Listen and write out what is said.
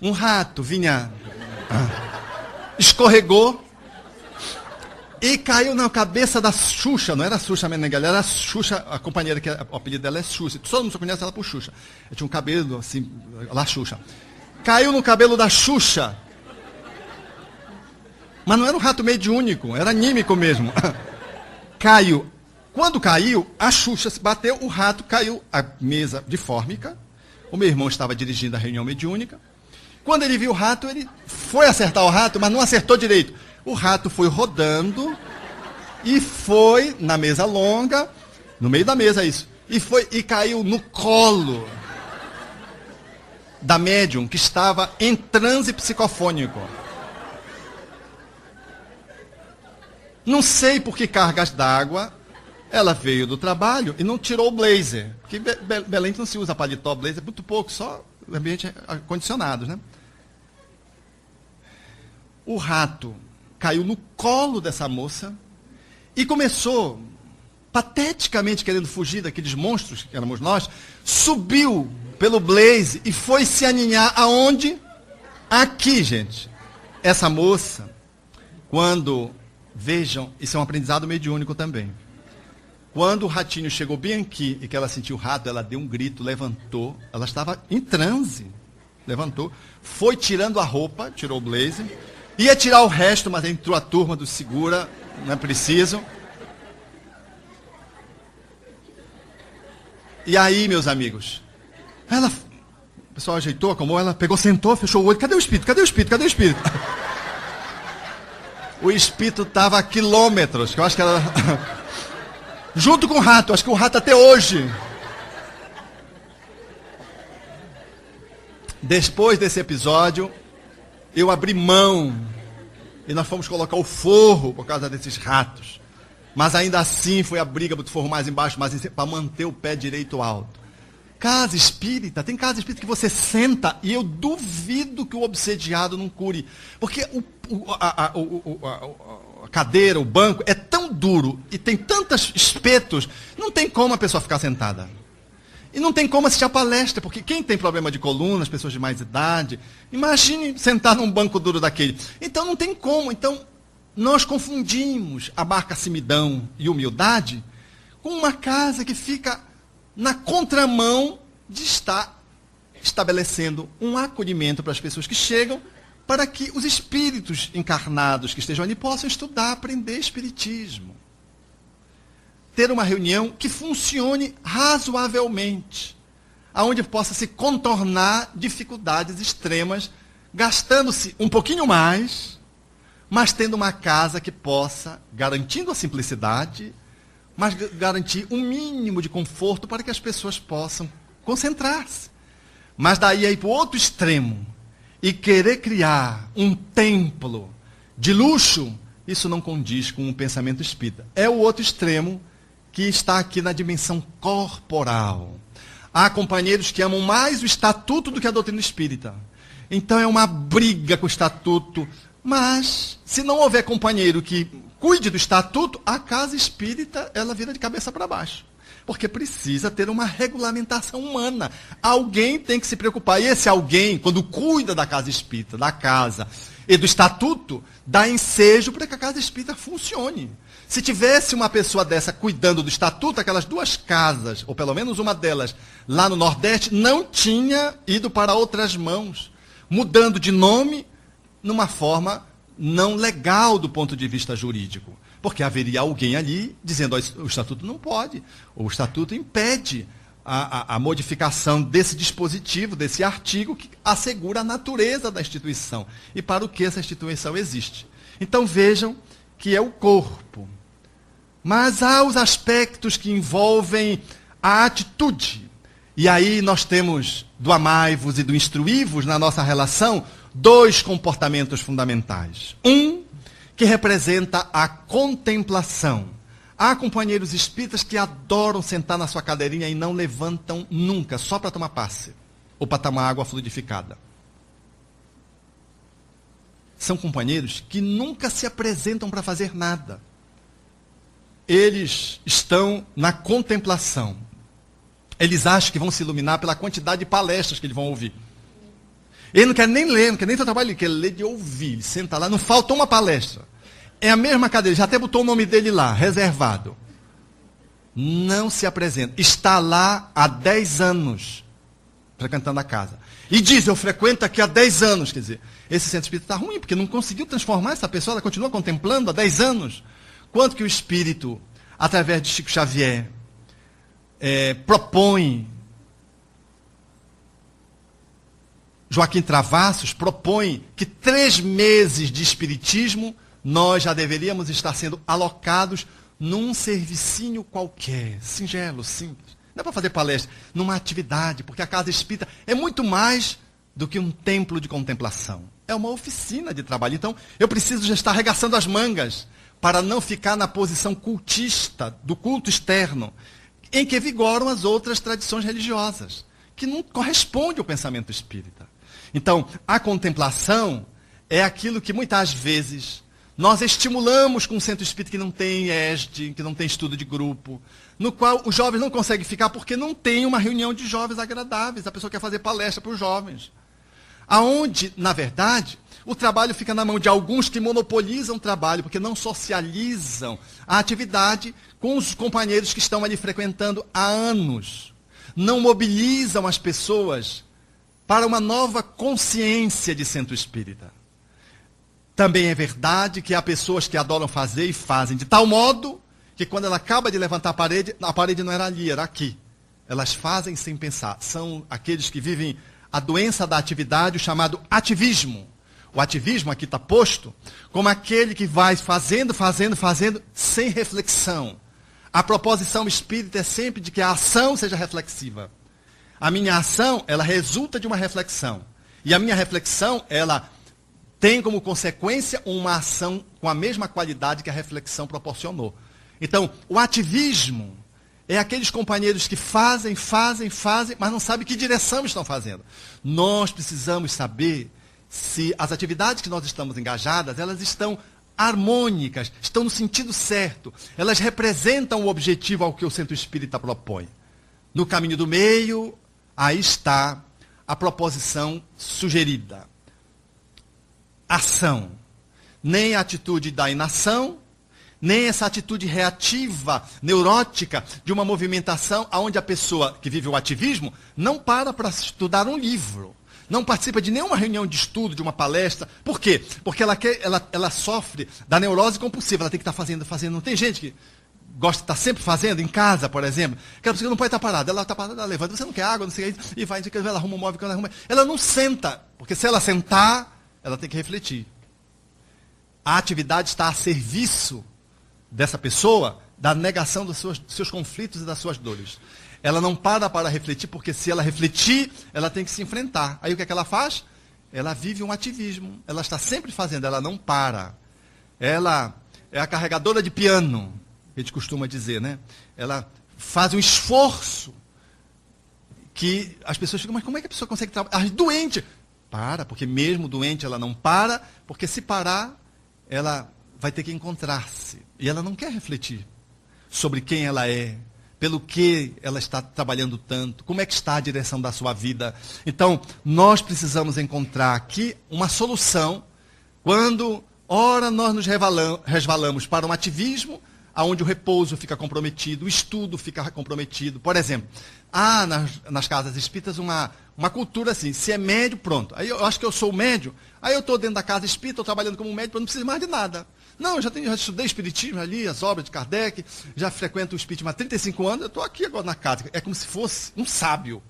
Um rato vinha, escorregou e caiu na cabeça da Xuxa. Não era a Xuxa Meneghel, era a Xuxa, a companheira, que o apelido dela é Xuxa. Todo mundo só conhece ela por Xuxa. Ela tinha um cabelo assim, lá Xuxa. Caiu no cabelo da Xuxa. Mas não era um rato mediúnico, era anímico mesmo. Caiu. Quando caiu, a Xuxa se bateu, o rato caiu, a mesa de fórmica. O meu irmão estava dirigindo a reunião mediúnica. Quando ele viu o rato, ele foi acertar o rato, mas não acertou direito. O rato foi rodando e foi na mesa longa, no meio da mesa isso, e caiu no colo da médium que estava em transe psicofônico. Não sei por que cargas d'água ela veio do trabalho e não tirou o blazer. Porque Belém não se usa paletó, blazer, muito pouco, só ambiente acondicionados, né? O rato caiu no colo dessa moça e começou, pateticamente querendo fugir daqueles monstros que éramos nós, subiu pelo blaze e foi se aninhar aonde? Aqui, gente. Essa moça, quando, vejam, isso é um aprendizado mediúnico também. Quando o ratinho chegou bem aqui e que ela sentiu o rato, ela deu um grito, levantou, ela estava em transe, levantou, foi tirando a roupa, tirou o blazer, ia tirar o resto, mas entrou a turma do segura, não é preciso. E aí, meus amigos, o pessoal ajeitou, acalmou, ela pegou, sentou, fechou o olho. Cadê o espírito? Cadê o espírito? Cadê o espírito? O espírito estava a quilômetros, que eu acho que ela... junto com o rato, acho que o rato até hoje. Depois desse episódio, eu abri mão e nós fomos colocar o forro por causa desses ratos. Mas ainda assim foi a briga do forro mais embaixo, para manter o pé direito alto. Casa espírita, tem casa espírita que você senta e eu duvido que o obsediado não cure. Porque a cadeira, o banco é tão duro e tem tantos espetos, não tem como a pessoa ficar sentada. E não tem como assistir a palestra, porque quem tem problema de coluna, as pessoas de mais idade, imagine sentar num banco duro daquele. Então não tem como. Então nós confundimos a barca-simidão e humildade com uma casa que fica na contramão de estar estabelecendo um acolhimento para as pessoas que chegam, para que os espíritos encarnados que estejam ali possam estudar, aprender espiritismo. Ter uma reunião que funcione razoavelmente, aonde possa se contornar dificuldades extremas, gastando-se um pouquinho mais, mas tendo uma casa que possa, garantindo a simplicidade, mas garantir um mínimo de conforto para que as pessoas possam concentrar-se. Mas daí aí para o outro extremo, e querer criar um templo de luxo, isso não condiz com o pensamento espírita. É o outro extremo que está aqui na dimensão corporal. Há companheiros que amam mais o estatuto do que a doutrina espírita. Então é uma briga com o estatuto. Mas, se não houver companheiro que cuide do estatuto, a casa espírita, ela vira de cabeça para baixo. Porque precisa ter uma regulamentação humana. Alguém tem que se preocupar. E esse alguém, quando cuida da casa espírita, da casa e do estatuto, dá ensejo para que a casa espírita funcione. Se tivesse uma pessoa dessa cuidando do estatuto, aquelas duas casas, ou pelo menos uma delas, lá no Nordeste, não tinha ido para outras mãos, mudando de nome numa forma não legal do ponto de vista jurídico. Porque haveria alguém ali dizendo, o estatuto não pode, o estatuto impede a modificação desse dispositivo, desse artigo que assegura a natureza da instituição e para o que essa instituição existe. Então vejam que é o corpo. Mas há os aspectos que envolvem a atitude. E aí nós temos do amai-vos e do instruí-vos na nossa relação dois comportamentos fundamentais. Um, que representa a contemplação. Há companheiros espíritas que adoram sentar na sua cadeirinha e não levantam nunca, só para tomar passe, ou para tomar água fluidificada. São companheiros que nunca se apresentam para fazer nada. Eles estão na contemplação. Eles acham que vão se iluminar pela quantidade de palestras que eles vão ouvir. Ele não quer nem ler, não quer nem ter trabalho, ele quer ler de ouvir. Ele senta lá, não falta uma palestra. É a mesma cadeira, já até botou o nome dele lá, reservado. Não se apresenta. Está lá há 10 anos, frequentando a casa. E diz, eu frequento aqui há 10 anos. Quer dizer, esse centro espírita está ruim, porque não conseguiu transformar essa pessoa, ela continua contemplando há 10 anos. Quanto que o espírito, através de Chico Xavier, propõe, Joaquim Travassos propõe que 3 meses de espiritismo nós já deveríamos estar sendo alocados num servicinho qualquer, singelo, simples. Não é para fazer palestra, numa atividade, porque a casa espírita é muito mais do que um templo de contemplação. É uma oficina de trabalho. Então, eu preciso já estar arregaçando as mangas para não ficar na posição cultista, do culto externo, em que vigoram as outras tradições religiosas, que não correspondem ao pensamento espírita. Então, a contemplação é aquilo que muitas vezes nós estimulamos com um centro espírita que não tem ESD, que não tem estudo de grupo, no qual os jovens não conseguem ficar porque não tem uma reunião de jovens agradáveis. A pessoa quer fazer palestra para os jovens. Aonde, na verdade, o trabalho fica na mão de alguns que monopolizam o trabalho, porque não socializam a atividade com os companheiros que estão ali frequentando há anos. Não mobilizam as pessoas para uma nova consciência de centro espírita. Também é verdade que há pessoas que adoram fazer e fazem de tal modo que quando ela acaba de levantar a parede não era ali, era aqui. Elas fazem sem pensar. São aqueles que vivem a doença da atividade, o chamado ativismo. O ativismo aqui está posto como aquele que vai fazendo, sem reflexão. A proposição espírita é sempre de que a ação seja reflexiva. A minha ação, ela resulta de uma reflexão. E a minha reflexão, ela tem como consequência uma ação com a mesma qualidade que a reflexão proporcionou. Então, o ativismo é aqueles companheiros que fazem, mas não sabem que direção estão fazendo. Nós precisamos saber se as atividades que nós estamos engajadas, elas estão harmônicas, estão no sentido certo. Elas representam o objetivo ao que o centro espírita propõe. No caminho do meio, aí está a proposição sugerida. Ação. Nem a atitude da inação, nem essa atitude reativa, neurótica, de uma movimentação onde a pessoa que vive o ativismo não para estudar um livro, não participa de nenhuma reunião de estudo, de uma palestra. Por quê? Porque ela sofre da neurose compulsiva, ela tem que estar fazendo. Não tem gente que gosta de estar sempre fazendo, em casa, por exemplo. Aquela pessoa não pode estar parada, ela está parada, ela levanta, você não quer água, não sei o que, e vai, ela arruma um móvel, ela arruma. Ela não senta, porque se ela sentar, ela tem que refletir. A atividade está a serviço dessa pessoa, da negação dos seus conflitos e das suas dores. Ela não para refletir, porque se ela refletir, ela tem que se enfrentar. Aí o que é que ela faz? Ela vive um ativismo. Ela está sempre fazendo, ela não para. Ela é a carregadora de piano, que a gente costuma dizer, né? Ela faz um esforço que as pessoas ficam, mas como é que a pessoa consegue trabalhar? Ah, doente! Para, porque mesmo doente ela não para, porque se parar, ela vai ter que encontrar-se. E ela não quer refletir sobre quem ela é, pelo que ela está trabalhando tanto, como é que está a direção da sua vida. Então, nós precisamos encontrar aqui uma solução quando, ora, nós nos resvalamos para um ativismo, onde o repouso fica comprometido, o estudo fica comprometido. Por exemplo, há nas casas espíritas uma cultura assim, se é médio, pronto. Aí eu acho que eu sou médio, aí eu estou dentro da casa espírita, estou trabalhando como médio, eu não preciso mais de nada. Não, eu já estudei espiritismo ali, as obras de Kardec, já frequento o espiritismo há 35 anos, eu estou aqui agora na casa. É como se fosse um sábio.